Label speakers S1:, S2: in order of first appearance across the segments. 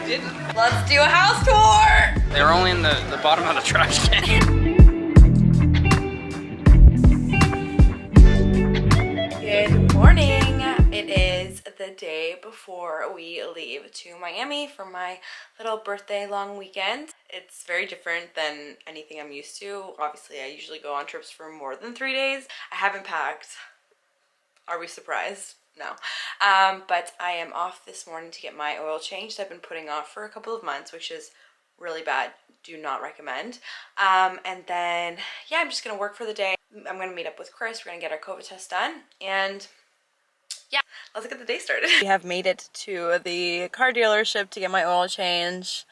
S1: didn't.
S2: Let's do a house tour.
S1: They were only in the bottom of the trash can.
S2: Good morning. It is the day before we leave to Miami for my little birthday long weekend. It's very different than anything I'm used to. Obviously, I usually go on trips for more than 3 days. I haven't packed. Are we surprised? No. But I am off this morning to get my oil changed. I've been putting off for a couple of months, which is really bad. Do not recommend. And then, yeah, I'm just going to work for the day. I'm going to meet up with Chris. We're going to get our COVID test done. And yeah, let's get the day started. We have made it to the car dealership to get my oil change.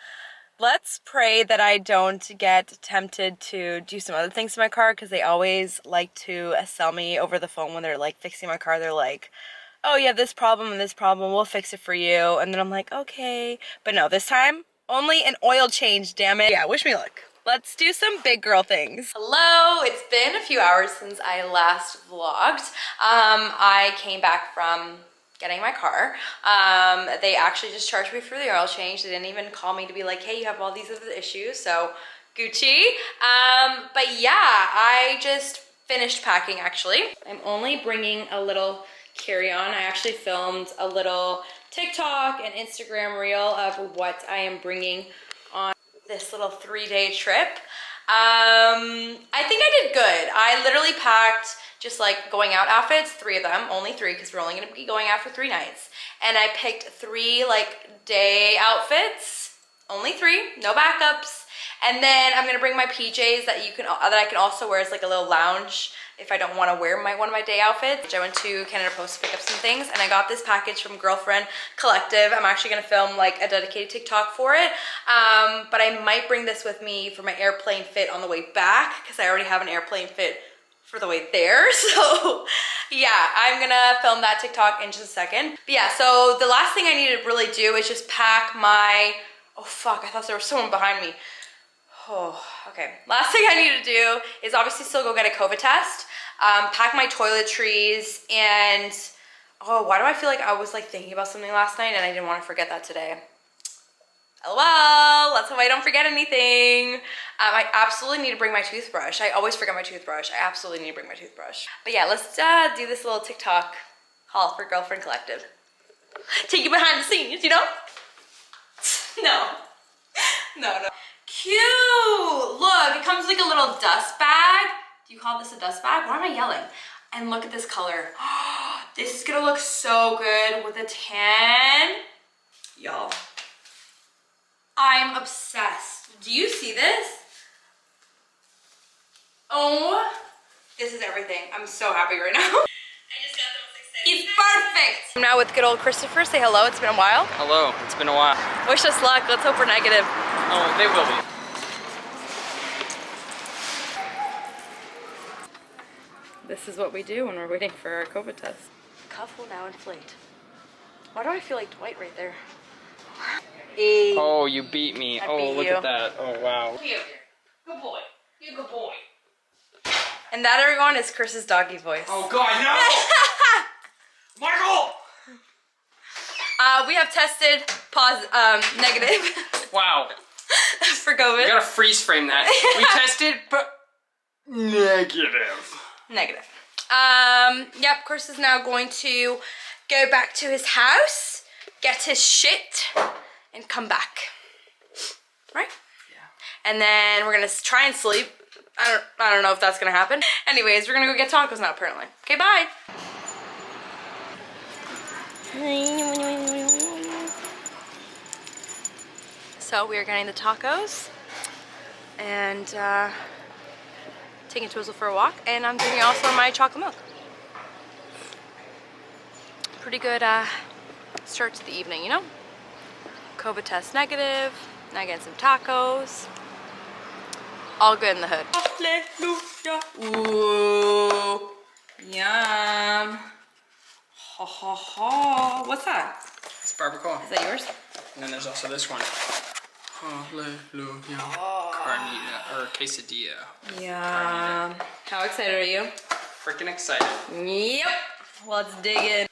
S2: Let's pray that I don't get tempted to do some other things to my car, because they always like to sell me over the phone when they're like fixing my car. They're like, oh, you have this problem and this problem, we'll fix it for you. And then I'm like, okay. But no, this time, only an oil change, damn it. Yeah, wish me luck. Let's do some big girl things. Hello, it's been a few hours since I last vlogged. I came back from getting my car. They actually just charged me for the oil change. They didn't even call me to be like, hey, you have all these other issues, so Gucci. But yeah, I just finished packing actually. I'm only bringing a little carry-on. I actually filmed a little TikTok and Instagram reel of what I am bringing on this little 3-day trip. I think I did good. I literally packed just like going out outfits, 3 of them, only 3 because we're only gonna be going out for 3 nights. And I picked 3 like day outfits, only 3, no backups. And then I'm gonna bring my PJs that I can also wear as like a little lounge if I don't want to wear one of my day outfits. I went to Canada Post to pick up some things, and I got this package from Girlfriend Collective. I'm actually gonna film like a dedicated TikTok for it, but I might bring this with me for my airplane fit on the way back because I already have an airplane fit for the way there. So yeah, I'm gonna film that TikTok in just a second. But yeah, so the last thing I need to really do is just pack my, oh fuck, I thought there was someone behind me. Oh, okay. Last thing I need to do is obviously still go get a COVID test, pack my toiletries, and oh, why do I feel like I was like thinking about something last night and I didn't want to forget that today? LOL, let's hope I don't forget anything. I absolutely need to bring my toothbrush. I always forget my toothbrush. I absolutely need to bring my toothbrush. But yeah, let's do this little TikTok haul for Girlfriend Collective. Take you behind the scenes, you know? No. No. Cute! Look, it comes like a little dust bag. Do you call this a dust bag? Why am I yelling? And look at this color. This is gonna look so good with a tan. Y'all, I'm obsessed. Do you see this? Oh, this is everything. I'm so happy right now. I just got the most excited. He's perfect! I'm now with good old Christopher. Say hello, it's been a while.
S1: Hello, it's been a while.
S2: Wish us luck, let's hope we're negative.
S1: Oh, they will be.
S2: This is what we do when we're waiting for our COVID test. Cuff will now inflate. Why do I feel like Dwight right there? Hey.
S1: Oh, you beat me.
S2: I
S1: Oh,
S2: beat
S1: look
S2: you.
S1: at that. Oh, wow.
S2: Good boy. You good boy. And that, everyone, is Chris's doggy voice.
S1: Oh, God, no! Michael!
S2: We have tested negative.
S1: Wow.
S2: For COVID.
S1: You gotta freeze frame that. We tested, but negative.
S2: Negative. Yep, Chris is now going to go back to his house, get his shit, and come back. Right? Yeah. And then we're gonna try and sleep. I don't know if that's gonna happen. Anyways, we're gonna go get tacos now, apparently. Okay, bye. So we are getting the tacos and taking Twizzle for a walk, and I'm drinking also my chocolate milk. Pretty good start to the evening, you know? COVID test negative, now getting some tacos. All good in the hood. Hallelujah. Ooh, yum. Ha ha ha. What's that?
S1: It's barbacoa.
S2: Is that yours?
S1: And then there's also this one. Hallelujah. Oh. Carnita, or quesadilla.
S2: Yeah. How excited are you?
S1: Freaking excited.
S2: Yep. Let's dig in.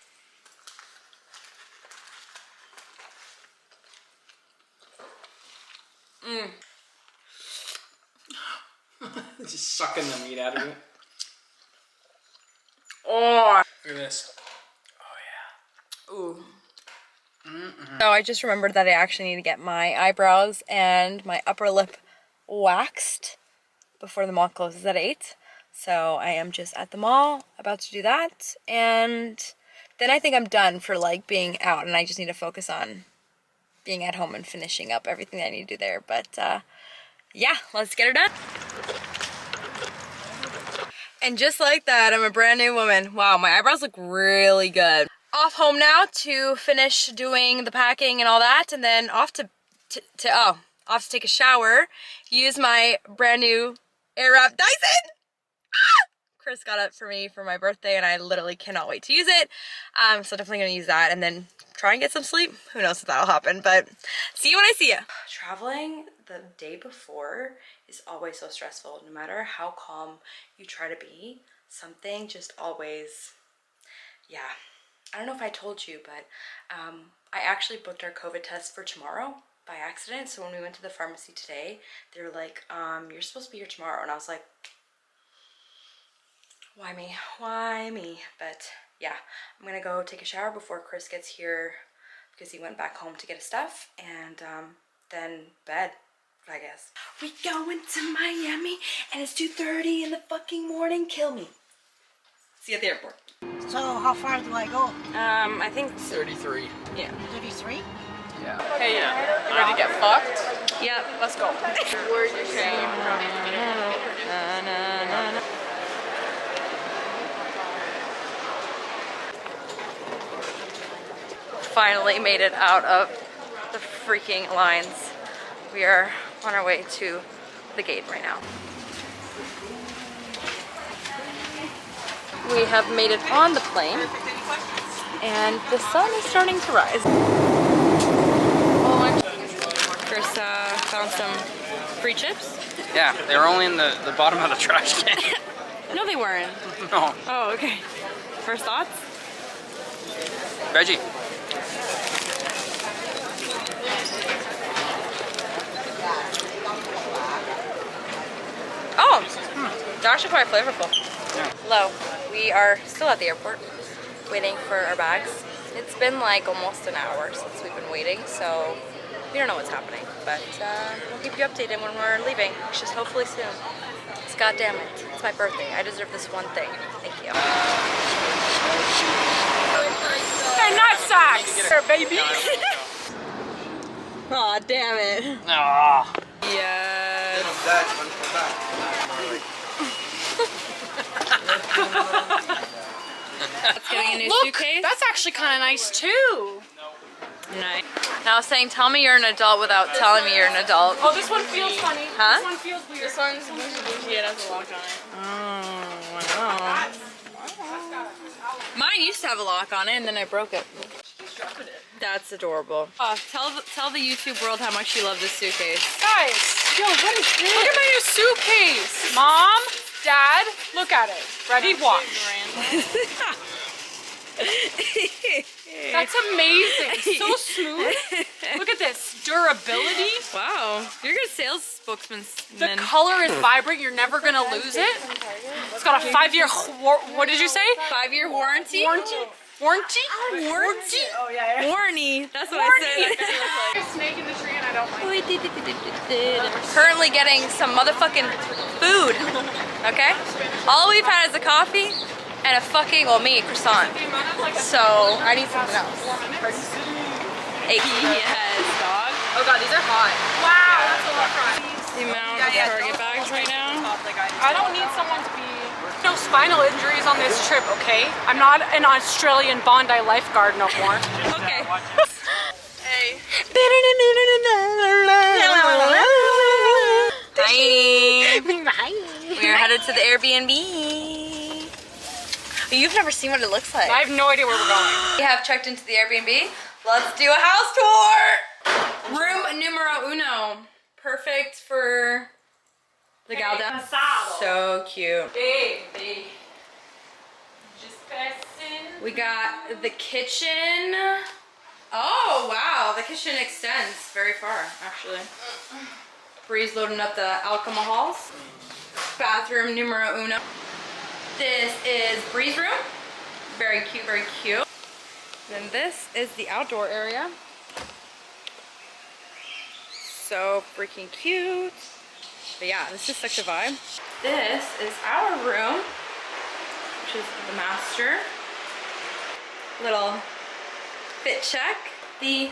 S1: Just sucking the meat out of it.
S2: Oh.
S1: Look at this.
S2: Ooh. So I just remembered that I actually need to get my eyebrows and my upper lip waxed before the mall closes at 8. So I am just at the mall about to do that, and then I think I'm done for like being out, and I just need to focus on being at home and finishing up everything I need to do there. But yeah, let's get her done. And just like that, I'm a brand new woman. Wow, my eyebrows look really good. Off home now to finish doing the packing and all that, and then off to take a shower, use my brand new Airwrap Dyson. Chris got it for me for my birthday, and I literally cannot wait to use it. So definitely gonna use that and then try and get some sleep. Who knows if that'll happen, but see you when I see you. Traveling the day before is always so stressful. No matter how calm you try to be, something just always, yeah. I don't know if I told you, but I actually booked our COVID test for tomorrow by accident. So when we went to the pharmacy today, they were like, you're supposed to be here tomorrow. And I was like, why me? Why me? But yeah, I'm gonna go take a shower before Chris gets here because he went back home to get his stuff, and then bed, I guess. We going to Miami and it's 2:30 in the fucking morning. Kill me. See you at the airport.
S3: So how far do I go?
S2: I think
S1: 33.
S2: yeah.
S3: 33?
S1: Yeah.
S2: Hey,
S1: You ready to get fucked?
S2: Yep, let's go.
S1: Where's your shame?
S2: Finally made it out of the freaking lines. We are on our way to the gate right now. We have made it on the plane, and the sun is starting to rise. Chris found some free chips.
S1: Yeah, they were only in the bottom of the trash can.
S2: No, they weren't.
S1: No.
S2: Oh, okay. First thoughts?
S1: Veggie.
S2: Oh, they're actually quite flavorful.
S1: Yeah.
S2: Hello, we are still at the airport waiting for our bags. It's been like almost an hour since we've been waiting, so we don't know what's happening, but we'll keep you updated when we're leaving, which is hopefully soon. Because goddamn it, it's my birthday. I deserve this one thing. Thank you.
S4: They're not socks! They're baby!
S2: Aw, damn it.
S1: Ah.
S2: Yes. That's getting a new
S4: Look,
S2: suitcase.
S4: that's actually kind of nice too.
S2: Nice. Now I was saying, tell me you're an adult without telling me you're an adult.
S4: Oh, this one feels funny.
S2: Huh?
S4: This one feels weird.
S5: This one's bougie, it has a lock on it.
S2: Oh, wow. Mine used to have a lock on it, and then I broke it. That's adorable. Tell the YouTube world how much you love this suitcase.
S4: Guys, yo, what is this? Look at my new suitcase. Mom, Dad, look at it. Ready? Watch. That's amazing. It's so smooth. Look at this. Durability.
S2: Wow, you're a good sales spokesman.
S4: The color is vibrant. You're never going to lose it. It's got a 5-year, what did you say?
S2: 5-year warranty?
S4: Warranty? Warranty?
S2: Warranty?
S5: Oh, yeah.
S2: Warranty. That's what I said.
S4: There's a snake in the tree and I don't like it.
S2: Currently getting some motherfucking food. Okay? All we've had is a coffee and a fucking, well, me, croissant. So I need something else. Yes, dog.
S5: Oh god, these are hot.
S4: Wow, that's a lot of fries.
S2: The amount of Target bags right now.
S4: I don't need someone to be... No spinal injuries on this trip, okay? I'm not an Australian Bondi lifeguard no more.
S2: Okay.
S5: Hey.
S2: Hi. We are headed to the Airbnb. You've never seen what it looks like.
S4: I have no idea where we're going.
S2: We have checked into the Airbnb. Let's do a house tour. Room numero uno. Perfect for the gal down. So cute.
S4: Baby. Just passing.
S2: We got the kitchen. Oh wow, the kitchen extends very far actually. Bree's loading up the alcohols. Bathroom numero uno. This is Bree's room. Very cute, very cute. Then this is the outdoor area. So freaking cute. But yeah, this is such a vibe. This is our room, which is the master. Little fit check. The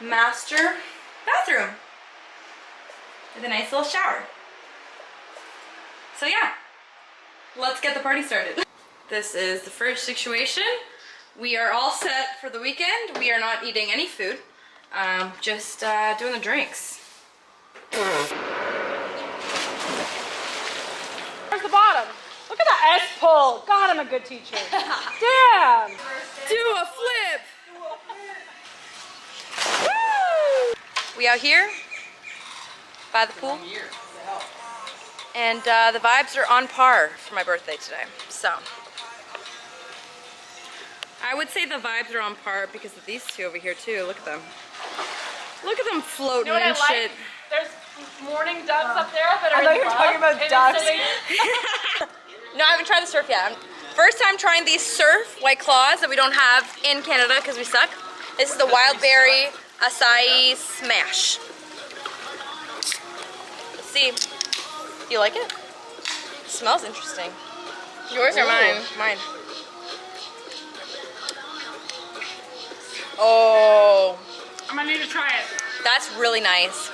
S2: master bathroom with a nice little shower. So yeah, let's get the party started. This is the fridge situation. We are all set for the weekend. We are not eating any food, just doing the drinks.
S4: Where's the bottom? Look at that S pull. God, I'm a good teacher. Damn.
S2: Do a flip. Woo! We out here by the pool. And the vibes are on par for my birthday today. So I would say the vibes are on par because of these two over here too. Look at them. Look at them floating
S4: You know what
S2: and
S4: I
S2: shit.
S4: like? There's morning doves up there that are
S5: I thought you were talking about ducks.
S2: No, I haven't tried the surf yet. First time trying these surf White Claws that we don't have in Canada because we suck. This is the Wild Berry Acai Smash. Let's see. Do you like it? It smells interesting.
S5: Yours or mine?
S2: Mine. Oh,
S4: I'm gonna need to try it.
S2: that's really nice.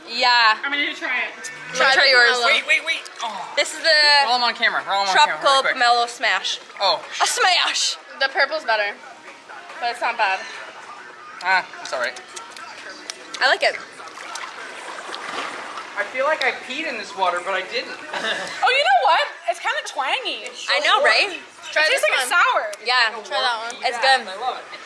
S2: Yeah.
S4: I'm gonna need to try it.
S2: Try yours.
S1: Wait. Oh.
S2: This is
S1: Roll
S2: the
S1: them on camera. Roll them on
S2: Tropical
S1: camera. Real quick.
S2: Pomelo Smash.
S1: Oh.
S2: A smash!
S5: The purple's better, but it's not bad.
S1: It's alright.
S2: I like it.
S1: I feel like I peed in this water, but I didn't.
S4: Oh, you know what? It's kind of twangy.
S2: I know, right?
S5: Try
S4: It
S5: this
S4: tastes like
S5: one.
S4: a sour.
S2: Yeah.
S5: Try that one.
S2: It's good.
S1: I love it.